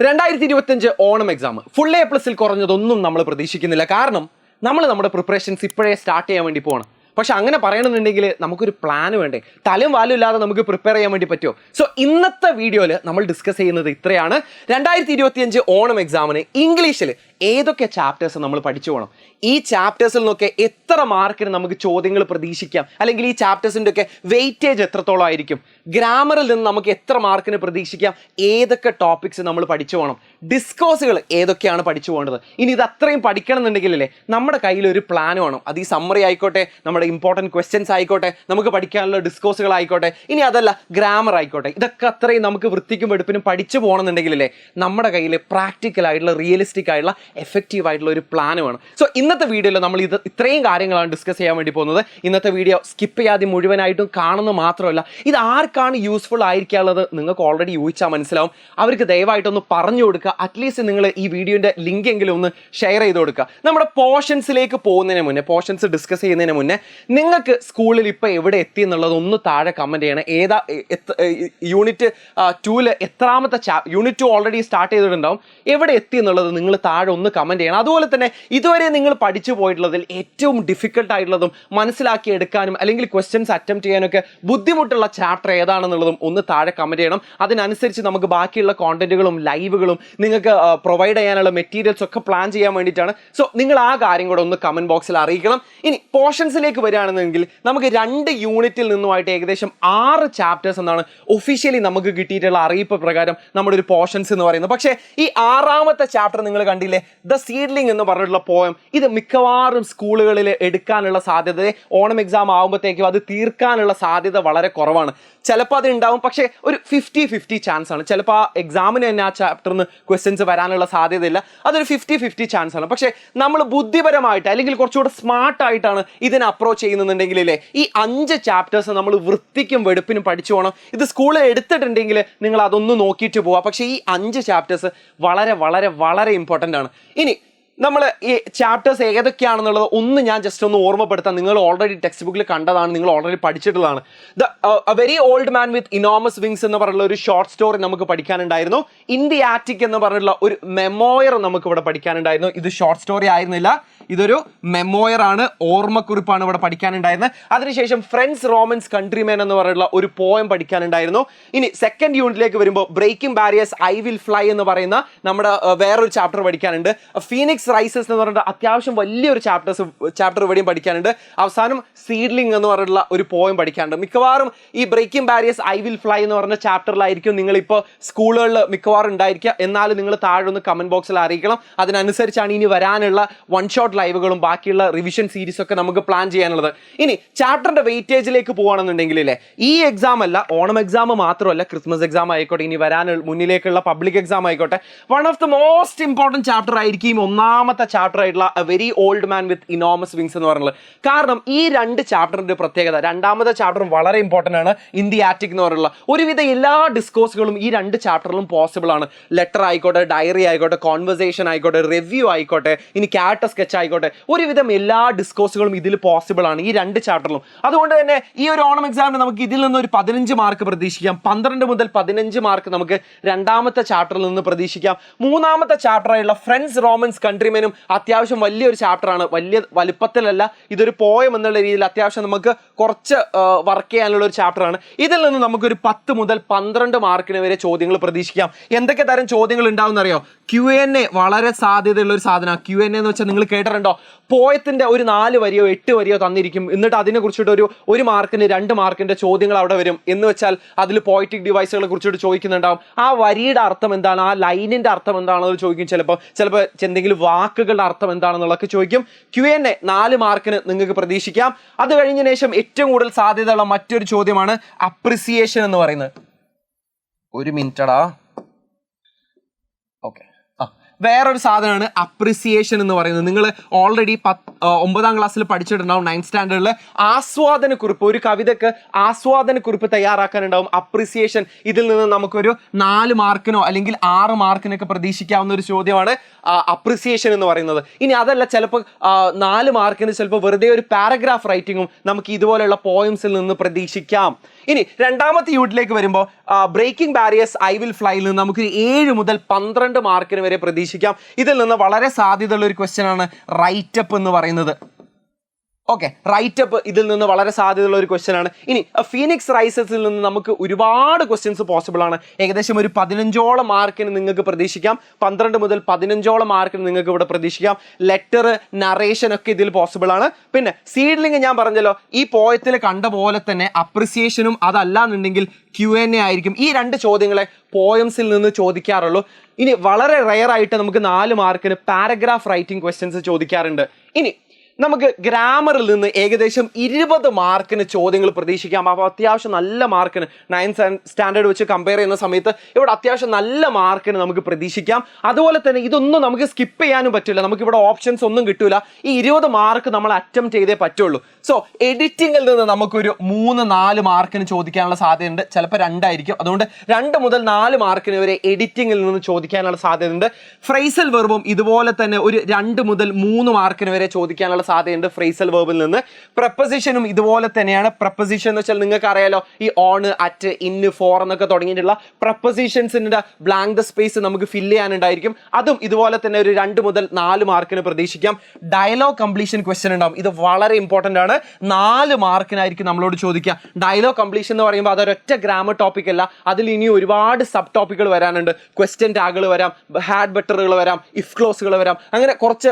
2025 Onam exam full A പ്ലസിൽ കുറഞ്ഞതൊന്നും നമ്മൾ പ്രതീക്ഷിക്കുന്നില്ല. കാരണം നമ്മൾ നമ്മുടെ പ്രിപ്പറേഷൻസ് ഇപ്പോഴേ സ്റ്റാർട്ട് ചെയ്യാൻ വേണ്ടി പോകണം. പക്ഷെ അങ്ങനെ പറയണമെന്നുണ്ടെങ്കിൽ നമുക്കൊരു പ്ലാൻ വേണ്ടേ? തലയും വാലും ഇല്ലാതെ നമുക്ക് പ്രിപ്പയർ ചെയ്യാൻ വേണ്ടി പറ്റുമോ? സോ ഇന്നത്തെ വീഡിയോയിൽ നമ്മൾ ഡിസ്കസ് ചെയ്യുന്നത് ഇത്രയാണ്. 2025 ഓണം എക്സാമിന് ഇംഗ്ലീഷിൽ ഏതൊക്കെ ചാപ്റ്റേഴ്സ് നമ്മൾ പഠിച്ചു പോകണം, ഈ ചാപ്റ്റേഴ്സിൽ നിന്നൊക്കെ എത്ര മാർക്കിന് നമുക്ക് ചോദ്യങ്ങൾ പ്രതീക്ഷിക്കാം, അല്ലെങ്കിൽ ഈ ചാപ്റ്റേഴ്സിൻ്റെ ഒക്കെ വെയിറ്റേജ് എത്രത്തോളം ആയിരിക്കും, ഗ്രാമറിൽ നിന്ന് നമുക്ക് എത്ര മാർക്കിന് പ്രതീക്ഷിക്കാം, ഏതൊക്കെ ടോപ്പിക്സ് നമ്മൾ പഠിച്ചു പോകണം, ഡിസ്കോസുകൾ ഏതൊക്കെയാണ് പഠിച്ചു പോകേണ്ടത്. ഇനി ഇത് അത്രയും പഠിക്കണം എന്നുണ്ടെങ്കിലല്ലേ നമ്മുടെ കയ്യിൽ ഒരു പ്ലാൻ വേണം. അത് ഈ സമ്മറി ആയിക്കോട്ടെ, നമ്മുടെ ഇമ്പോർട്ടൻറ്റ് ക്വസ്റ്റ്യൻസ് ആയിക്കോട്ടെ, നമുക്ക് പഠിക്കാനുള്ള ഡിസ്കോസുകൾ ആയിക്കോട്ടെ, ഇനി അതല്ല ഗ്രാമർ ആയിക്കോട്ടെ, ഇതൊക്കെ അത്രയും നമുക്ക് വൃത്തിക്കും വെടുപ്പിനും പഠിച്ചു പോകണമെന്നുണ്ടെങ്കിലല്ലേ നമ്മുടെ കയ്യിൽ പ്രാക്ടിക്കൽ ആയിട്ടുള്ള റിയലിസ്റ്റിക് ആയിട്ടുള്ള എഫക്റ്റീവ് ആയിട്ടുള്ള ഒരു പ്ലാൻ വേണം. സോ ഇന്നത്തെ വീഡിയോയിൽ നമ്മൾ ഇത്രയും കാര്യങ്ങളാണ് ഡിസ്കസ് ചെയ്യാൻ വേണ്ടി പോകുന്നത്. ഇന്നത്തെ വീഡിയോ സ്കിപ്പ് ചെയ്യാതെ മുഴുവനായിട്ടും കാണുന്നത് മാത്രമല്ല, ഇത് ആർക്കാണ് യൂസ്ഫുൾ ആയിരിക്കാനുള്ളത് നിങ്ങൾക്ക് ഓൾറെഡി യൂഹിച്ചാൽ മനസ്സിലാവും. അവർക്ക് ദയവായിട്ടൊന്ന് പറഞ്ഞു കൊടുക്കുക. അറ്റ്ലീസ്റ്റ് നിങ്ങൾ ഈ വീഡിയോൻ്റെ ലിങ്ക് എങ്കിലും ഒന്ന് ഷെയർ ചെയ്ത് കൊടുക്കുക. നമ്മുടെ പോർഷൻസിലേക്ക് പോകുന്നതിന് മുന്നേ, പോർഷൻസ് ഡിസ്കസ് ചെയ്യുന്നതിന് മുന്നേ നിങ്ങൾക്ക് സ്കൂളിൽ ഇപ്പോൾ എവിടെ എത്തി എന്നുള്ളത് ഒന്ന് താഴെ കമൻറ്റ് ചെയ്യണം. യൂണിറ്റ് 2 എത്രാമത്തെ യൂണിറ്റ് 2 ഓൾറെഡി സ്റ്റാർട്ട് ചെയ്തിട്ടുണ്ടാവും. എവിടെ എത്തി എന്നുള്ളത് നിങ്ങൾ താഴെ ഒന്ന് കമൻറ്റ് ചെയ്യണം. അതുപോലെ തന്നെ ഇതുവരെ നിങ്ങൾ പഠിച്ചു പോയിട്ടുള്ളതിൽ ഏറ്റവും ഡിഫിക്കൽട്ട് ആയിട്ടുള്ളതും മനസ്സിലാക്കി എടുക്കാനും അല്ലെങ്കിൽ ക്വസ്റ്റ്യൻസ് അറ്റംപ്റ്റ് ചെയ്യാനൊക്കെ ബുദ്ധിമുട്ടുള്ള ചാപ്റ്റർ ഏതാണെന്നുള്ളതും ഒന്ന് താഴെ കമൻറ്റ് ചെയ്യണം. അതിനനുസരിച്ച് നമുക്ക് ബാക്കിയുള്ള കോണ്ടന്റുകളും ലൈവുകളും നിങ്ങൾക്ക് പ്രൊവൈഡ് ചെയ്യാനുള്ള മെറ്റീരിയൽസ് ഒക്കെ പ്ലാൻ ചെയ്യാൻ വേണ്ടിയിട്ടാണ്. സോ നിങ്ങൾ ആ കാര്യം കൂടെ ഒന്ന് കമൻറ്റ് ബോക്സിൽ അറിയിക്കണം. ഇനി പോർഷൻസിലേക്ക് വരികയാണെന്നെങ്കിൽ നമുക്ക് 2 യൂണിറ്റിൽ നിന്നുമായിട്ട് ഏകദേശം 6 ചാപ്റ്റേഴ്സ് എന്നാണ് ഒഫീഷ്യലി നമുക്ക് കിട്ടിയിട്ടുള്ള അറിയിപ്പ് പ്രകാരം നമ്മുടെ ഒരു പോർഷൻസ് എന്ന് പറയുന്നത്. പക്ഷേ ഈ 6ാമത്തെ ചാപ്റ്റർ നിങ്ങൾ കണ്ടില്ലേ, ദ സീഡ്ലിംഗ് എന്ന് പറഞ്ഞിട്ടുള്ള പോയം, ഇത് മിക്കവാറും സ്കൂളുകളിൽ എടുക്കാനുള്ള സാധ്യത ഓണം എക്സാം ആകുമ്പോഴത്തേക്കും അത് തീർക്കാനുള്ള സാധ്യത വളരെ കുറവാണ്. ചിലപ്പോൾ അത് ഉണ്ടാവും, പക്ഷേ ഒരു 50-50 ചാൻസ് ആണ്. ചിലപ്പോൾ ആ എക്സാമിന് തന്നെ ആ ചാപ്റ്ററിൽ നിന്ന് ക്വസ്റ്റ്യൻസ് വരാനുള്ള സാധ്യതയില്ല. അതൊരു 50-50 ചാൻസ് ആണ്. പക്ഷേ നമ്മൾ ബുദ്ധിപരമായിട്ട് അല്ലെങ്കിൽ കുറച്ചുകൂടെ സ്മാർട്ടായിട്ടാണ് ഇതിനെ അപ്രോച്ച് ചെയ്യുന്നുണ്ടെങ്കിലേ ഈ 5 ചാപ്റ്റേഴ്സ് നമ്മൾ വൃത്തിക്കും വെടുപ്പിനും പഠിച്ചു പോകണം. ഇത് സ്കൂളിൽ എടുത്തിട്ടുണ്ടെങ്കിൽ നിങ്ങൾ അതൊന്ന് നോക്കിയിട്ട് പോവാം. പക്ഷേ ഈ 5 ചാപ്റ്റേഴ്സ് വളരെ വളരെ വളരെ ഇമ്പോർട്ടൻ്റ് ആണ്. ഇനി നമ്മൾ ഈ ചാപ്റ്റേഴ്സ് ഏതൊക്കെയാണെന്നുള്ളത് ഒന്ന് ഞാൻ ജസ്റ്റ് ഒന്ന് ഓർമ്മപ്പെടുത്താം. നിങ്ങൾ ഓൾറെഡി ടെക്സ്റ്റ് ബുക്കിൽ കണ്ടതാണ്, നിങ്ങൾ ഓൾറെഡി പഠിച്ചിട്ടുള്ളതാണ്. The very old man with enormous wings എന്ന് പറഞ്ഞുള്ള ഒരു ഷോർട്ട് സ്റ്റോറി നമുക്ക് പഠിക്കാനുണ്ടായിരുന്നു. ഇൻ ദി ആറ്റിക് എന്ന് പറഞ്ഞിട്ടുള്ള ഒരു മെമ്മോയർ നമുക്ക് ഇവിടെ പഠിക്കാനുണ്ടായിരുന്നു. ഇത് ഷോർട്ട് സ്റ്റോറി ആയിരുന്നില്ല, ഇതൊരു മെമ്മോയർ ആണ്, ഓർമ്മക്കുറിപ്പാണ് ഇവിടെ പഠിക്കാനുണ്ടായിരുന്നത്. അതിനുശേഷം ഫ്രണ്ട്സ് റോമൻസ് കൺട്രിമാൻ എന്ന് പറഞ്ഞിട്ടുള്ള ഒരു പോയം പഠിക്കാനുണ്ടായിരുന്നു. ഇനി സെക്കൻഡ് യൂണിറ്റിലേക്ക് വരുമ്പോൾ breaking barriers, I will fly എന്ന് പറയുന്ന നമ്മുടെ വേറൊരു ചാപ്റ്റർ പഠിക്കാനുണ്ട്. ഫീനിക്സ് റൈസസ് എന്ന് പറഞ്ഞിട്ട് അത്യാവശ്യം വലിയൊരു ചാപ്റ്റർ ഇവിടെയും പഠിക്കാനുണ്ട്. അവസാനം സീഡ്ലിംഗ് എന്ന് പറഞ്ഞിട്ടുള്ള ഒരു പോയം പഠിക്കാനുണ്ട്. മിക്കവാറും ഈ breaking barriers, I will fly എന്ന് പറഞ്ഞ ചാപ്റ്ററിലായിരിക്കും നിങ്ങളിപ്പോൾ സ്കൂളുകളിൽ മിക്കവാറും ഉണ്ടായിരിക്കുക. എന്നാലും നിങ്ങൾ താഴെ ഒന്ന് കമന്റ് ബോക്സിൽ അറിയിക്കണം. അതിനനുസരിച്ചാണ് ഇനി വരാനുള്ള വൺ ഷോട്ട് ലൈവുകളും ബാക്കിയുള്ള റിവിഷൻ സീരീസ് ഒക്കെ നമുക്ക് പ്ലാൻ ചെയ്യാനുള്ളത്. ഇനി ചാപ്റ്ററിന്റെ വെയിറ്റേജിലേക്ക് പോകുകയാണെന്നുണ്ടെങ്കിലേ ഈ എക്സാം അല്ല, ഓണം എക്സാം മാത്രമല്ല, ക്രിസ്മസ് എക്സാം ആയിക്കോട്ടെ, ഇനി വരാൻ മുന്നിലേക്കുള്ള പബ്ലിക് എക്സാം ആയിക്കോട്ടെ, one of the most important chapter ആയിരിക്കും ഒന്നാമത്തെ ചാപ്റ്റർ ആയിട്ടുള്ള A very old man with enormous wings എന്ന് പറയുന്നത്. കാരണം ഈ 2 ചാപ്റ്ററിന്റെ പ്രത്യേകത, രണ്ടാമത്തെ ചാപ്റ്ററും വളരെ ഇമ്പോർട്ടൻ്റ് ആണ്. ഇൻ ദി ആറ്റിക് എന്ന് പറയുള്ള ഒരുവിധ എല്ലാ ഡിസ്കോസുകളും ഈ 2 ചാപ്റ്ററിലും പോസിബിൾ ആണ്. ലെറ്റർ ആയിക്കോട്ടെ, ഡയറി ആയിക്കോട്ടെ, കോൺവെർസേഷൻ ആയിക്കോട്ടെ, റിവ്യൂ ആയിക്കോട്ടെ, ഇനി ക്യാരക്ടർ സ്കെച്ച് ആയിക്കോട്ടെ, ഒരുവിധം എല്ലാ ഡിസ്കോസുകളും ഇതിൽ പോസിബിൾ ആണ് ഈ 2 ചാപ്റ്ററിലും. അതുകൊണ്ട് തന്നെ ഈ ഒരു ഓണം എക്സാമിന് നമുക്ക് ഇതിൽ നിന്ന് ഒരു 15 മാർക്ക് പ്രതീക്ഷിക്കാം. 12 മുതൽ 15 മാർക്ക് നമുക്ക് രണ്ടാമത്തെ ചാപ്റ്ററിൽ നിന്ന് പ്രതീക്ഷിക്കാം. മൂന്നാമത്തെ ചാപ്റ്റർ ആയിട്ടുള്ള ഫ്രണ്ട്സ് റോമൻസ് കൺട്രിമെനും അത്യാവശ്യം വലിയൊരു ചാപ്റ്ററാണ്. വലിയ വലുപ്പത്തിലല്ല, ഇതൊരു പോയം എന്നുള്ള രീതിയിൽ അത്യാവശ്യം നമുക്ക് കുറച്ച് വർക്ക് ചെയ്യാനുള്ള ഒരു ചാപ്റ്ററാണ്. ഇതിൽ നിന്ന് നമുക്കൊരു 10 മുതൽ 12 മാർക്കിന് വരെ ചോദ്യങ്ങൾ പ്രതീക്ഷിക്കാം. എന്തൊക്കെ തരം ചോദ്യങ്ങൾ ഉണ്ടാവും എന്നറിയോ? Q&A വളരെ സാധ്യതയുള്ള ഒരു സാധനമാണ്. Q&A എന്ന് വെച്ചാൽ നിങ്ങൾ കേട്ടിട്ടുണ്ടോ? പോയത്തിന്റെ ഒരു 4 വരിയോ 8 വരിയോ തന്നിരിക്കും. എന്നിട്ട് അതിനെ കുറിച്ചിട്ട് ഒരു മാർക്കിന് 2 മാർക്കിന്റെ ചോദ്യങ്ങൾ അവിടെ വരും. എന്ന് വെച്ചാൽ അതിൽ പോയറ്റിക് ഡിവൈസുകളെ കുറിച്ചിട്ട് ചോദിക്കുന്നുണ്ടാവും. ആ വരിയുടെ അർത്ഥം എന്താണ്, ആ ലൈനിന്റെ അർത്ഥം എന്താണെന്ന് ചോദിക്കും. ചിലപ്പോൾ എന്തെങ്കിലും വാക്കുകളുടെ അർത്ഥം എന്താണെന്നുള്ളതൊക്കെ ചോദിക്കും. Q&A 4 മാർക്കിന് നിങ്ങൾക്ക് പ്രതീക്ഷിക്കാം. അത് കഴിഞ്ഞതിന് ശേഷം ഏറ്റവും കൂടുതൽ സാധ്യതയുള്ള മറ്റൊരു ചോദ്യമാണ് അപ്രിസിയേഷൻ എന്ന് പറയുന്നത്. ഒരു മിനിറ്റടാ. ഓക്കെ, വേറൊരു സാധനമാണ് അപ്രിസിയേഷൻ എന്ന് പറയുന്നത്. നിങ്ങൾ ഓൾറെഡി 9ാം ക്ലാസ്സിൽ പഠിച്ചിട്ടുണ്ടാവും, 9th സ്റ്റാൻഡേർഡിൽ ആസ്വാദനക്കുറിപ്പ്, ഒരു കവിതയ്ക്ക് ആസ്വാദനക്കുറിപ്പ് തയ്യാറാക്കാനുണ്ടാവും. അപ്രിസിയേഷൻ, ഇതിൽ നിന്ന് നമുക്കൊരു 4 മാർക്കിനോ അല്ലെങ്കിൽ 6 മാർക്കിനൊക്കെ പ്രതീക്ഷിക്കാവുന്ന ഒരു ചോദ്യമാണ് അപ്രിസിയേഷൻ എന്ന് പറയുന്നത്. ഇനി അതല്ല, ചിലപ്പോൾ 4 മാർക്കിന് ചിലപ്പോൾ വെറുതെ ഒരു പാരഗ്രാഫ് റൈറ്റിങ്ങും നമുക്ക് ഇതുപോലെയുള്ള പോയിംസിൽ നിന്ന് പ്രതീക്ഷിക്കാം. ഇനി രണ്ടാമത്തെ യൂണിറ്റിലേക്ക് വരുമ്പോൾ ബ്രേക്കിംഗ് ബാരിയേഴ്സ് ഐ വിൽ ഫ്ലൈയിൽ നിന്ന് നമുക്ക് 7 മുതൽ 12 മാർക്കിന് വരെ പ്രതീക്ഷിക്കാം. ഇതിൽ നിന്ന് വളരെ സാധ്യതയുള്ള ഒരു ക്വസ്റ്റ്യൻ ആണ് റൈറ്റ് അപ്പ് എന്ന് പറയുന്നത്. ഓക്കെ, റൈറ്റ് അപ്പ് ഇതിൽ നിന്ന് വളരെ സാധ്യതയുള്ള ഒരു ക്വസ്റ്റ്യൻ ആണ്. ഇനി ഫീനിക്സ് റൈസേഴ്സിൽ നിന്ന് നമുക്ക് ഒരുപാട് ക്വസ്റ്റ്യൻസ് പോസിബിൾ ആണ്. ഏകദേശം ഒരു 15ഓളം മാർക്കിന് നിങ്ങൾക്ക് പ്രതീക്ഷിക്കാം. 12 മുതൽ 15ഓളം മാർക്കിന് നിങ്ങൾക്ക് ഇവിടെ പ്രതീക്ഷിക്കാം. ലെറ്റർ, നറേഷൻ ഒക്കെ ഇതിൽ പോസിബിൾ ആണ്. പിന്നെ സീഡ്ലിംഗ് ഞാൻ പറഞ്ഞല്ലോ, ഈ പോയത്തിൽ കണ്ട പോലെ തന്നെ അപ്രിസിയേഷനും അതല്ലാന്നുണ്ടെങ്കിൽ Q&A ആയിരിക്കും. ഈ 2 ചോദ്യങ്ങളെ പോയംസിൽ നിന്ന് ചോദിക്കാറുള്ളൂ. ഇനി വളരെ റെയർ ആയിട്ട് നമുക്ക് 4 മാർക്കിന് പാരഗ്രാഫ് റൈറ്റിംഗ് ക്വസ്റ്റ്യൻസ് ചോദിക്കാറുണ്ട്. ഇനി നമുക്ക് ഗ്രാമറിൽ നിന്ന് ഏകദേശം 20 മാർക്കിന് ചോദ്യങ്ങൾ പ്രതീക്ഷിക്കാം. അപ്പോൾ അത്യാവശ്യം നല്ല മാർക്കിന് 9th സ്റ്റാൻഡേർഡ് വെച്ച് കമ്പയർ ചെയ്യുന്ന സമയത്ത് ഇവിടെ അത്യാവശ്യം നല്ല മാർക്കിന് നമുക്ക് പ്രതീക്ഷിക്കാം. അതുപോലെ തന്നെ ഇതൊന്നും നമുക്ക് സ്കിപ്പ് ചെയ്യാനും പറ്റില്ല. നമുക്കിവിടെ ഓപ്ഷൻസ് ഒന്നും കിട്ടില്ല. ഈ 20 മാർക്ക് നമ്മൾ അറ്റംപ്റ്റ് ചെയ്തേ പറ്റുള്ളൂ. സോ എഡിറ്റിങ്ങിൽ നിന്ന് നമുക്കൊരു 3-4 മാർക്കിന് ചോദിക്കാനുള്ള സാധ്യതയുണ്ട്. ചിലപ്പോൾ 2 ആയിരിക്കും. അതുകൊണ്ട് 2 മുതൽ 4 മാർക്കിന് വരെ എഡിറ്റിങ്ങിൽ നിന്ന് ചോദിക്കാനുള്ള സാധ്യതയുണ്ട്. ഫ്രേസൽ വെർബും ഇതുപോലെ തന്നെ ഒരു 2 മുതൽ 3 മാർക്കിന് വരെ ചോദിക്കാനുള്ള സാധ്യതയുണ്ട് ഫ്രേസൽ വെർബിൽ നിന്ന്. പ്രപ്പോസിഷനും ഇതുപോലെ തന്നെയാണ്. പ്രപ്പോസിഷൻ എന്ന് വെച്ചാൽ നിങ്ങൾക്ക് അറിയാലോ, ഈ ഓൺ, അറ്റ്, ഇൻ, ഫോർ എന്നൊക്കെ തുടങ്ങിയിട്ടുള്ള പ്രപ്പോസിഷൻസിന്റെ ബ്ലാങ്ക് ദ സ്പേസ് നമുക്ക് ഫില്ല് ചെയ്യാനുണ്ടായിരിക്കും. അതും ഇതുപോലെ തന്നെ ഒരു 2 മുതൽ 4 മാർക്കിന് പ്രതീക്ഷിക്കാം. ഡയലോഗ് കംപ്ലീഷൻ ക്വസ്റ്റ്യൻ ഉണ്ടാവും. ഇത് വളരെ ഇമ്പോർട്ടന്റ് ആണ്. 4 മാർക്കിനായിരിക്കും നമ്മളോട് ചോദിക്കുക. ഡയലോഗ് കംപ്ലീഷൻ എന്ന് പറയുമ്പോൾ അതൊരൊറ്റ ഗ്രാമർ ടോപ്പിക് അല്ല. അതിൽ ഇനി ഒരുപാട് സബ് ടോപ്പിക്കുകൾ വരാനുണ്ട്. ക്വസ്റ്റ്യൻ ടാഗുകൾ വരാം, ഹാഡ് ബെറ്ററുകൾ വരാം, ഇഫ് ക്ലോസുകൾ വരാം. അങ്ങനെ കുറച്ച്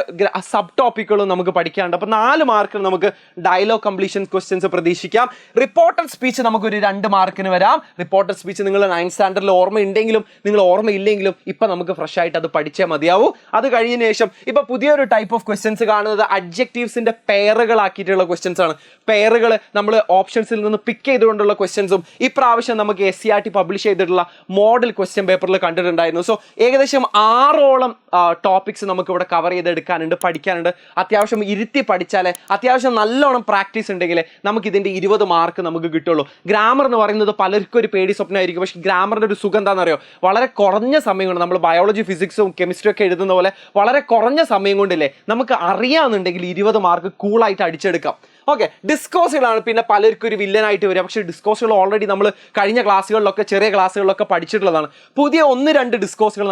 സബ് ടോപ്പിക്കുകളും നമുക്ക് പഠിക്കാൻ. അപ്പോൾ 4 മാർക്കിന് നമുക്ക് ഡയലോഗ് കംപ്ലീഷൻ ക്വസ്റ്റ്യൻസ് പ്രതീക്ഷിക്കാം. റിപ്പോർട്ടഡ് സ്പീച്ച് നമുക്കൊരു 2 മാർക്കിന് വരാം. റിപ്പോർട്ടഡ് സ്പീച്ച് നിങ്ങൾ 9th സ്റ്റാൻഡേർഡിൽ ഓർമ്മയുണ്ടെങ്കിലും നിങ്ങൾ ഓർമ്മയില്ലെങ്കിലും ഇപ്പൊ നമുക്ക് ഫ്രഷ് ആയിട്ട് അത് പഠിച്ചേ മതിയാവൂ. അത് കഴിഞ്ഞതിന് ശേഷം ഇപ്പൊ പുതിയൊരു ടൈപ്പ് ഓഫ് ക്വസ്റ്റ്യൻസ് കാണുന്നത് അഡ്ജക്റ്റീവ്സിന്റെ പെയറുകളാക്കിയിട്ടുള്ള ക്വസ്റ്റ്യൻസ് ആണ്. പെയറുകൾ നമ്മൾ ഓപ്ഷൻസിൽ നിന്ന് പിക്ക് ചെയ്തുകൊണ്ടുള്ള ക്വസ്റ്റ്യൻസും ഇപ്രാവശ്യം നമുക്ക് SCERT പബ്ലിഷ് ചെയ്തിട്ടുള്ള മോഡൽ ക്വസ്റ്റ്യൻ പേപ്പറിൽ കണ്ടിട്ടുണ്ടായിരുന്നു. സോ ഏകദേശം 6ഓളം ടോപ്പിക്സ് നമുക്ക് ഇവിടെ കവർ ചെയ്തെടുക്കാനുണ്ട്, പഠിക്കാനുണ്ട്. അത്യാവശ്യം ഇരുത്തി പഠിച്ചാലേ, അത്യാവശ്യം നല്ലോണം പ്രാക്ടീസ് ഉണ്ടെങ്കിൽ നമുക്ക് ഇതിന്റെ 20 മാർക്ക് നമുക്ക് കിട്ടുള്ളൂ. ഗ്രാമർ എന്ന് പറയുന്നത് പലർക്കും ഒരു പേടി സ്വപ്നമായിരിക്കും. പക്ഷേ ഗ്രാമറിന്റെ ഒരു സുഖം എന്താണെന്നറിയോ, വളരെ കുറഞ്ഞ സമയം കൊണ്ട് നമ്മൾ ബയോളജി, ഫിസിക്സും കെമിസ്ട്രി ഒക്കെ എഴുതുന്ന പോലെ വളരെ കുറഞ്ഞ സമയം കൊണ്ടില്ലേ നമുക്ക് അറിയാമെന്നുണ്ടെങ്കിൽ 20 മാർക്ക് കൂളായിട്ട് അടിച്ചെടുക്കാം. ഓക്കെ, ഡിസ്കോസുകളാണ് പിന്നെ പലർക്കും ഒരു വില്ലനായിട്ട് വരിക. പക്ഷേ ഡിസ്കോസുകൾ ഓൾറെഡി നമ്മൾ കഴിഞ്ഞ ക്ലാസ്സുകളിലൊക്കെ, ചെറിയ ക്ലാസ്സുകളിലൊക്കെ പഠിച്ചിട്ടുള്ളതാണ്. പുതിയ 1-2 ഡിസ്കോസുകൾ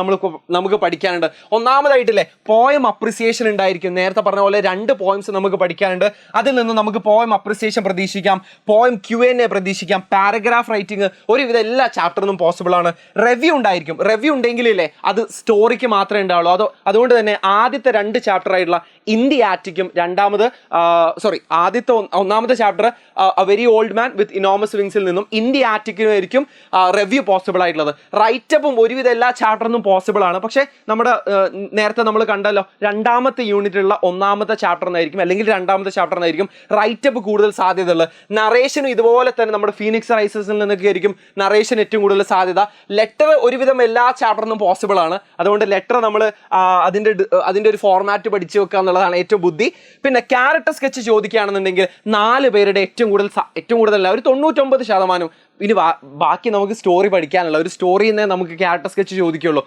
നമുക്ക് പഠിക്കാനുണ്ട്. ഒന്നാമതായിട്ടില്ലേ പോയം അപ്രിസിയേഷൻ ഉണ്ടായിരിക്കും. നേരത്തെ പറഞ്ഞ പോലെ 2 പോയിന്റ്സ് നമുക്ക് പഠിക്കാനുണ്ട്. അതിൽ നിന്ന് നമുക്ക് പോയം അപ്രിസിയേഷൻ പ്രതീക്ഷിക്കാം, പോയം Q&A പ്രതീക്ഷിക്കാം, പാരഗ്രാഫ് റൈറ്റിംഗ് ഒരുവിധം എല്ലാ ചാപ്റ്ററിനും പോസിബിൾ ആണ്. റിവ്യൂ ഉണ്ടായിരിക്കും. റിവ്യൂ ഉണ്ടെങ്കിലേ അത് സ്റ്റോറിക്ക് മാത്രമേ ഉണ്ടാവുള്ളൂ. അതുകൊണ്ട് തന്നെ ആദ്യത്തെ 2 ചാപ്റ്റർ ആയിട്ടുള്ള ഇന്ത്യ ആറ്റിക്കും ഒന്നാമത്തെ chapter very old man with enormous വിങ്സിൽ നിന്നും ഇന്ത്യ ആറ്റിക്കിനുമായിരിക്കും റിവ്യൂ പോസിബിൾ ആയിട്ടുള്ളത്. റൈറ്റപ്പും ഒരുവിധം എല്ലാ ചാപ്റ്ററിനും പോസിബിൾ ആണ്. പക്ഷേ നമ്മുടെ നേരത്തെ നമ്മൾ കണ്ടല്ലോ, 2ാമത്തെ യൂണിറ്റിലുള്ള 1ാമത്തെ ചാപ്റ്ററിനായിരിക്കും അല്ലെങ്കിൽ 2ാമത്തെ ചാപ്റ്ററിനായിരിക്കും റൈറ്റപ്പ് കൂടുതൽ സാധ്യതയുള്ളത്. നറേഷനും ഇതുപോലെ തന്നെ നമ്മുടെ ഫീനിക്സ് റൈസേഴ്സിൽ നിന്നൊക്കെ ആയിരിക്കും നറേഷൻ ഏറ്റവും കൂടുതൽ സാധ്യത. ലെറ്റർ ഒരുവിധം എല്ലാ ചാപ്റ്ററിനും പോസിബിൾ ആണ്. അതുകൊണ്ട് ലെറ്റർ നമ്മൾ അതിന്റെ ഒരു ഫോർമാറ്റ് പഠിച്ചു വെക്കുക എന്നുള്ളതാണ് ഏറ്റവും ബുദ്ധി. പിന്നെ ക്യാരക്ടർ സ്കെച്ച് ചോദിക്കുകയാണെന്നുണ്ടെങ്കിൽ 4 പേരുടെ ഏറ്റവും കൂടുതൽ ഒരു 99%. ഇനി ബാക്കി നമുക്ക് സ്റ്റോറി പഠിക്കാനുള്ള ഒരു സ്റ്റോറിയിൽ നിന്നേ നമുക്ക് ക്യാരക്ടർ സ്കെച്ച് ചോദിക്കുള്ളൂ.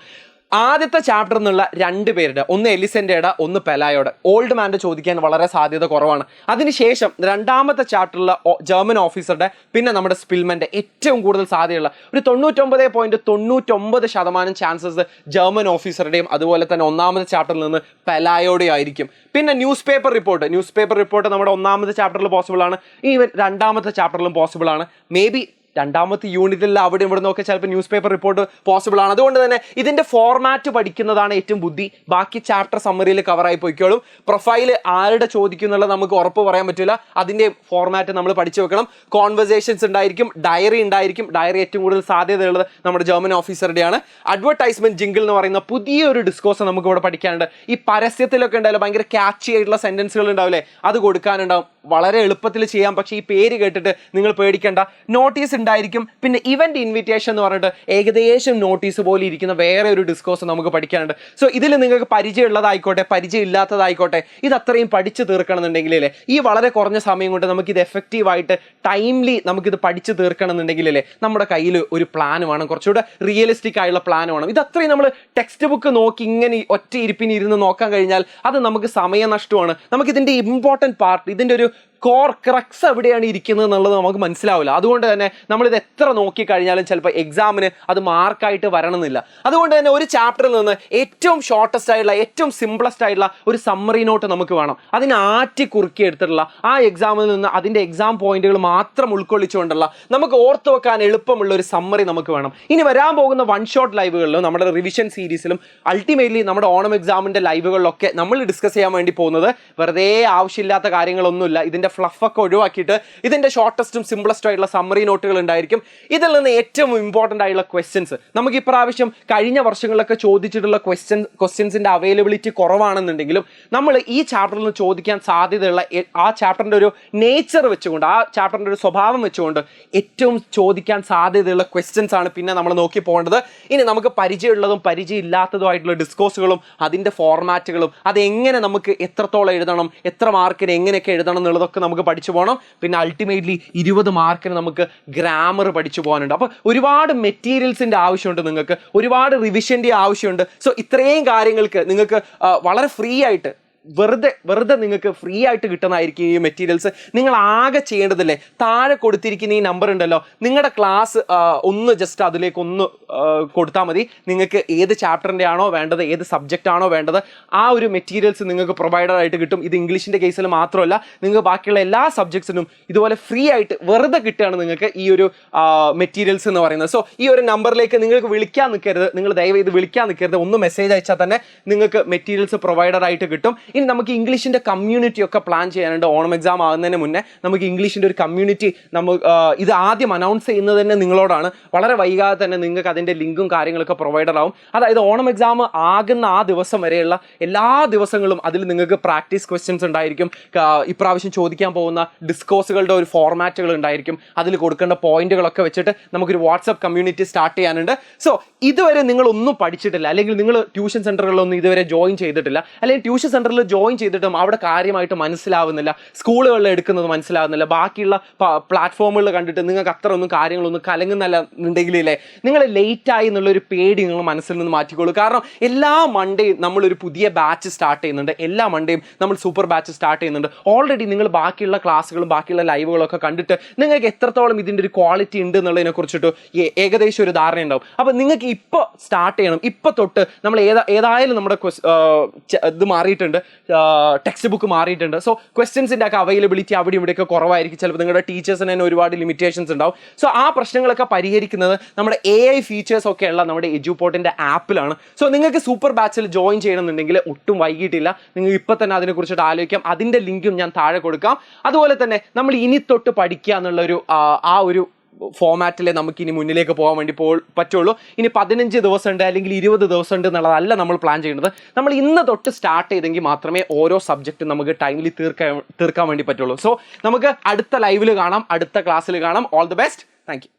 ആദ്യത്തെ ചാപ്റ്ററിൽ നിന്നുള്ള 2 പേരുടെ, ഒന്ന് എലിസന്റയുടെ, ഒന്ന് പെലായോടെ, ഓൾഡ് മാൻ്റെ ചോദിക്കാൻ വളരെ സാധ്യത കുറവാണ്. അതിനുശേഷം 2ാമത്തെ ചാപ്റ്ററിലെ ജർമ്മൻ ഓഫീസറുടെ, പിന്നെ നമ്മുടെ സ്പിൽമന്റെ ഏറ്റവും കൂടുതൽ സാധ്യതയുള്ള ഒരു 99.99% ചാൻസസ് ജർമ്മൻ ഓഫീസറുടെയും അതുപോലെ തന്നെ 1ാമത്തെ ചാപ്റ്ററിൽ നിന്ന് പെലായോടെ ആയിരിക്കും. പിന്നെ ന്യൂസ് പേപ്പർ റിപ്പോർട്ട് നമ്മുടെ 1ാമത്തെ ചാപ്റ്ററിൽ പോസിബിൾ ആണ്. ഈവൻ 2ാമത്തെ ചാപ്റ്ററിലും പോസിബിൾ ആണ്. മേ ബി 2ാമത്തെ യൂണിറ്റിൽ അവിടെ ഇവിടെ നിന്നൊക്കെ ചിലപ്പോൾ ന്യൂസ് പേപ്പർ റിപ്പോർട്ട് പോസിബിൾ ആണ്. അതുകൊണ്ട് തന്നെ ഇതിന്റെ ഫോർമാറ്റ് പഠിക്കുന്നതാണ് ഏറ്റവും ബുദ്ധി. ബാക്കി ചാപ്റ്റർ സമ്മറിയിൽ കവറായി പോയിക്കോളും. പ്രൊഫൈൽ ആരുടെ ചോദിക്കും എന്നുള്ളത് നമുക്ക് ഉറപ്പ് പറയാൻ പറ്റില്ല. അതിന്റെ ഫോർമാറ്റ് നമ്മൾ പഠിച്ചു വെക്കണം. കോൺവെർസേഷൻസ് ഉണ്ടായിരിക്കും, ഡയറി ഉണ്ടായിരിക്കും. ഡയറി ഏറ്റവും കൂടുതൽ സാധ്യതയുള്ളത് നമ്മുടെ ജർമ്മൻ ഓഫീസറുടെയാണ്. അഡ്വർടൈസ്മെന്റ് ജിംഗിൾ എന്ന് പറയുന്ന പുതിയൊരു ഡിസ്കോഴ്സ് നമുക്ക് ഇവിടെ പഠിക്കാനുണ്ട്. ഈ പരസ്യത്തിലൊക്കെ ഉണ്ടാവില്ല, ഭയങ്കര ക്യാച്ചി ആയിട്ടുള്ള സെന്റൻസുകൾ ഉണ്ടാവില്ലേ, അത് കൊടുക്കാനുണ്ടാവും. വളരെ എളുപ്പത്തിൽ ചെയ്യാം. പക്ഷേ ഈ പേര് കേട്ടിട്ട് നിങ്ങൾ പേടിക്കേണ്ട. നോട്ടീസ് ഉണ്ടായിരിക്കും. പിന്നെ ഇവന്റ് ഇൻവിറ്റേഷൻ എന്ന് പറഞ്ഞിട്ട് ഏകദേശം നോട്ടീസ് പോലെ ഇരിക്കുന്ന വേറെ ഒരു ഡിസ്കോഴ്സ് നമുക്ക് പഠിക്കാനുണ്ട്. സോ ഇതിൽ നിങ്ങൾക്ക് പരിചയമുള്ളതായിക്കോട്ടെ പരിചയം ഇല്ലാത്തതായിക്കോട്ടെ, ഇത് അത്രയും പഠിച്ചു തീർക്കണമെന്നുണ്ടെങ്കിലേ, ഈ വളരെ കുറഞ്ഞ സമയം കൊണ്ട് നമുക്കിത് എഫക്റ്റീവായിട്ട് ടൈംലി നമുക്കിത് പഠിച്ചു തീർക്കണമെന്നുണ്ടെങ്കിലേ നമ്മുടെ കയ്യിൽ ഒരു പ്ലാൻ വേണം, കുറച്ചുകൂടെ റിയലിസ്റ്റിക് ആയുള്ള പ്ലാൻ വേണം. ഇത് അത്രയും നമ്മൾ ടെക്സ്റ്റ് ബുക്ക് നോക്കി ഇങ്ങനെ ഒറ്റ ഇരിപ്പിന് ഇരുന്ന് നോക്കാൻ കഴിഞ്ഞാൽ അത് നമുക്ക് സമയനഷ്ടമാണ്. നമുക്കിതിൻ്റെ ഇമ്പോർട്ടൻറ്റ് പാർട്ട്, ഇതിൻ്റെ ഒരു കോർ ക്രക്സ് എവിടെയാണ് ഇരിക്കുന്നത് എന്നുള്ളത് നമുക്ക് മനസ്സിലാവില്ല. അതുകൊണ്ട് തന്നെ നമ്മളിത് എത്ര നോക്കിക്കഴിഞ്ഞാലും ചിലപ്പോൾ എക്സാമിന് അത് മാർക്കായിട്ട് വരണമെന്നില്ല. അതുകൊണ്ട് തന്നെ ഒരു ചാപ്റ്ററിൽ നിന്ന് ഏറ്റവും ഷോർട്ടസ്റ്റ് ആയിട്ടുള്ള ഏറ്റവും സിംപ്ലസ്റ്റ് ആയിട്ടുള്ള ഒരു സമ്മറി നോട്ട് നമുക്ക് വേണം. അതിനെ ആറ്റി കുറുക്കി എടുത്തിട്ടുള്ള ആ എക്സാമിൽ നിന്ന് അതിൻ്റെ എക്സാം പോയിന്റുകൾ മാത്രം ഉൾക്കൊള്ളിച്ചുകൊണ്ടുള്ള നമുക്ക് ഓർത്തു വെക്കാൻ എളുപ്പമുള്ള ഒരു സമ്മറി നമുക്ക് വേണം. ഇനി വരാൻ പോകുന്ന വൺ ഷോട്ട് ലൈവുകളിലും നമ്മുടെ റിവിഷൻ സീരീസിലും അൾട്ടിമേറ്റ്ലി നമ്മുടെ ഓണം എക്സാമിൻ്റെ ലൈവുകളിലൊക്കെ നമ്മൾ ഡിസ്കസ് ചെയ്യാൻ വേണ്ടി പോകുന്നത് വെറുതെ ആവശ്യമില്ലാത്ത കാര്യങ്ങളൊന്നുമില്ല. ഇതിൻ്റെ ഫ്ലഫൊക്കെ ഒഴിവാക്കിയിട്ട് ഇതിൻ്റെ ഷോർട്ടസ്റ്റും സിംപ്ലസ്റ്റും ആയിട്ടുള്ള സമ്മറി നോട്ടുകൾ ഉണ്ടായിരിക്കും. ഇതിൽ നിന്ന് ഏറ്റവും ഇമ്പോർട്ടൻ്റ് ആയിട്ടുള്ള ക്വസ്റ്റ്യൻസ് നമുക്ക് ഇപ്രാവശ്യം കഴിഞ്ഞ വർഷങ്ങളിലൊക്കെ ചോദിച്ചിട്ടുള്ള ക്വസ്റ്റ്യൻസിൻ്റെ അവൈലബിലിറ്റി കുറവാണെന്നുണ്ടെങ്കിലും നമ്മൾ ഈ ചാപ്റ്ററിൽ നിന്ന് ചോദിക്കാൻ സാധ്യതയുള്ള ആ ചാപ്റ്ററിൻ്റെ ഒരു നേച്ചർ വെച്ചുകൊണ്ട് ആ ചാപ്റ്ററിൻ്റെ ഒരു സ്വഭാവം വെച്ചുകൊണ്ട് ഏറ്റവും ചോദിക്കാൻ സാധ്യതയുള്ള ക്വസ്റ്റ്യൻസ് ആണ് പിന്നെ നമ്മൾ നോക്കി പോകേണ്ടത്. ഇനി നമുക്ക് പരിചയമുള്ളതും പരിചയമില്ലാത്തതുമായിട്ടുള്ള ഡിസ്കോഴ്സുകളും അതിൻ്റെ ഫോർമാറ്റുകളും അതെങ്ങനെ നമുക്ക് എത്രത്തോളം എഴുതണം, എത്ര മാർക്കിന് എങ്ങനെയൊക്കെ എഴുതണം എന്നുള്ളതൊക്കെ നമുക്ക് പഠിച്ചു പോകണം. പിന്നെ അൾട്ടിമേറ്റ്ലി 20 മാർക്കിന് നമുക്ക് ഗ്രാമർ പഠിച്ചു പോകാനുണ്ട്. അപ്പോൾ ഒരുപാട് മെറ്റീരിയൽസിൻ്റെ ആവശ്യമുണ്ട്, നിങ്ങൾക്ക് ഒരുപാട് റിവിഷൻ്റെ ആവശ്യമുണ്ട്. സോ ഇത്രയും കാര്യങ്ങൾക്ക് നിങ്ങൾക്ക് വളരെ ഫ്രീ ആയിട്ട് വെറുതെ നിങ്ങൾക്ക് ഫ്രീ ആയിട്ട് കിട്ടുന്നതായിരിക്കും ഈ മെറ്റീരിയൽസ്. നിങ്ങൾ ആകെ ചെയ്യേണ്ടതില്ലേ, താഴെ കൊടുത്തിരിക്കുന്ന ഈ നമ്പർ ഉണ്ടല്ലോ, നിങ്ങളുടെ ക്ലാസ് ഒന്ന് ജസ്റ്റ് അതിലേക്ക് ഒന്ന് കൊടുത്താൽ മതി. നിങ്ങൾക്ക് ഏത് ചാപ്റ്ററിൻ്റെ ആണോ വേണ്ടത്, ഏത് സബ്ജക്റ്റ് ആണോ വേണ്ടത്, ആ ഒരു മെറ്റീരിയൽസ് നിങ്ങൾക്ക് പ്രൊവൈഡഡ് ആയിട്ട് കിട്ടും. ഇത് ഇംഗ്ലീഷിൻ്റെ കേസിൽ മാത്രമല്ല, നിങ്ങൾക്ക് ബാക്കിയുള്ള എല്ലാ സബ്ജക്ട്സിനും ഇതുപോലെ ഫ്രീ ആയിട്ട് വെറുതെ കിട്ടുകയാണ് നിങ്ങൾക്ക് ഈ ഒരു മെറ്റീരിയൽസ് എന്ന് പറയുന്നത്. സോ ഈ ഒരു നമ്പറിലേക്ക് നിങ്ങൾക്ക് വിളിക്കാൻ നിൽക്കരുത്, നിങ്ങൾ ദയവേത് വിളിക്കാൻ നിൽക്കരുത്, ഒന്ന് മെസ്സേജ് അയച്ചാൽ തന്നെ നിങ്ങൾക്ക് മെറ്റീരിയൽസ് പ്രൊവൈഡഡ് ആയിട്ട് കിട്ടും. ഇനി നമുക്ക് ഇംഗ്ലീഷിൻ്റെ കമ്മ്യൂണിറ്റി ഒക്കെ പ്ലാൻ ചെയ്യാനുണ്ട്. ഓണം എക്സാം ആകുന്നതിന് മുന്നേ നമുക്ക് ഇംഗ്ലീഷിൻ്റെ ഒരു കമ്മ്യൂണിറ്റി ഇത് ആദ്യം അനൗൺസ് ചെയ്യുന്നത് തന്നെ നിങ്ങളോടാണ്. വളരെ വൈകാതെ തന്നെ നിങ്ങൾക്ക് അതിൻ്റെ ലിങ്കും കാര്യങ്ങളൊക്കെ പ്രൊവൈഡഡ് ആവും. അതായത് ഓണം എക്സാം ആകുന്ന ആ ദിവസം വരെയുള്ള എല്ലാ ദിവസങ്ങളും അതിൽ നിങ്ങൾക്ക് പ്രാക്ടീസ് ക്വസ്റ്റ്യൻസ് ഉണ്ടായിരിക്കും. ഇപ്രാവശ്യം ചോദിക്കാൻ പോകുന്ന ഡിസ്കോഴ്സുകളുടെ ഒരു ഫോർമാറ്റുകൾ ഉണ്ടായിരിക്കും. അതിൽ കൊടുക്കേണ്ട പോയിന്റുകളൊക്കെ വെച്ചിട്ട് നമുക്കൊരു വാട്സപ്പ് കമ്മ്യൂണിറ്റി സ്റ്റാർട്ട് ചെയ്യാനുണ്ട്. സോ ഇതുവരെ നിങ്ങളൊന്നും പഠിച്ചിട്ടില്ല, അല്ലെങ്കിൽ നിങ്ങൾ ട്യൂഷൻ സെൻ്ററുകളിലൊന്നും ഇതുവരെ ജോയിൻ ചെയ്തിട്ടില്ല, അല്ലെങ്കിൽ ട്യൂഷൻ സെൻ്ററിൽ ജോയിൻ ചെയ്തിട്ടും അവിടെ കാര്യമായിട്ട് മനസ്സിലാവുന്നില്ല, സ്കൂളുകളിൽ എടുക്കുന്നത് മനസ്സിലാവുന്നില്ല, ബാക്കിയുള്ള പ്ലാറ്റ്ഫോമുകളിൽ കണ്ടിട്ട് നിങ്ങൾക്ക് അത്ര ഒന്നും കാര്യങ്ങളൊന്നും കലങ്ങുന്നില്ല എന്നുണ്ടെങ്കിലേ നിങ്ങൾ ലേറ്റായി എന്നുള്ളൊരു പേടി നിങ്ങൾ മനസ്സിൽ നിന്ന് മാറ്റിക്കോളൂ. കാരണം എല്ലാ മൺഡേയും നമ്മളൊരു പുതിയ ബാച്ച് സ്റ്റാർട്ട് ചെയ്യുന്നുണ്ട്, എല്ലാ മൺഡേയും നമ്മൾ സൂപ്പർ ബാച്ച് സ്റ്റാർട്ട് ചെയ്യുന്നുണ്ട്. ഓൾറെഡി നിങ്ങൾ ബാക്കിയുള്ള ക്ലാസ്സുകളും ബാക്കിയുള്ള ലൈവുകളൊക്കെ കണ്ടിട്ട് നിങ്ങൾക്ക് എത്രത്തോളം ഇതിൻ്റെ ഒരു ക്വാളിറ്റി ഉണ്ട് എന്നുള്ളതിനെ കുറിച്ചിട്ട് ഏകദേശം ഒരു ധാരണ ഉണ്ടാവും. അപ്പോൾ നിങ്ങൾക്ക് ഇപ്പോൾ സ്റ്റാർട്ട് ചെയ്യണം. ഇപ്പോൾ തൊട്ട് നമ്മൾ ഏതായാലും നമ്മുടെ ഇത് മാറിയിട്ടുണ്ട്, ടെക്സ്റ്റ് ബുക്ക് മാറിയിട്ടുണ്ട്. സോ ക്വസ്റ്റ്യൻസിൻ്റെ ഒക്കെ അവൈലബിലിറ്റി അവിടെ ഇവിടെയൊക്കെ കുറവായിരിക്കും. ചിലപ്പോൾ നിങ്ങളുടെ ടീച്ചേഴ്സിന് തന്നെ ഒരുപാട് ലിമിറ്റേഷൻസ് ഉണ്ടാവും. സോ ആ പ്രശ്നങ്ങളൊക്കെ പരിഹരിക്കുന്നത് നമ്മുടെ AI ഫീച്ചേഴ്സ് ഒക്കെ ഉള്ള നമ്മുടെ എഡ്യൂപോർട്ടിൻ്റെ ആപ്പിലാണ്. സോ നിങ്ങൾക്ക് സൂപ്പർ ബാച്ചിൽ ജോയിൻ ചെയ്യണമെന്നുണ്ടെങ്കിൽ ഒട്ടും വൈകിട്ടില്ല, നിങ്ങൾക്ക് ഇപ്പോൾ തന്നെ അതിനെക്കുറിച്ചിട്ട് ആലോചിക്കാം. അതിൻ്റെ ലിങ്കും ഞാൻ താഴെ കൊടുക്കാം. അതുപോലെ തന്നെ നമ്മൾ ഇനി തൊട്ട് പഠിക്കുക എന്നുള്ളൊരു ആ ഒരു ഫോമാറ്റിലെ നമുക്ക് ഇനി മുന്നിലേക്ക് പോകാൻ വേണ്ടി പറ്റുള്ളൂ. ഇനി 15 ദിവസമുണ്ട് അല്ലെങ്കിൽ 20 ദിവസമുണ്ട് എന്നുള്ളതല്ല നമ്മൾ പ്ലാൻ ചെയ്യുന്നത്. നമ്മൾ ഇന്ന് തൊട്ട് സ്റ്റാർട്ട് ചെയ്തെങ്കിൽ മാത്രമേ ഓരോ സബ്ജക്റ്റും നമുക്ക് ടൈമിൽ തീർക്കാൻ വേണ്ടി പറ്റുള്ളൂ. സോ നമുക്ക് അടുത്ത ലൈവിൽ കാണാം, അടുത്ത ക്ലാസ്സിൽ കാണാം. All the best. Thank you.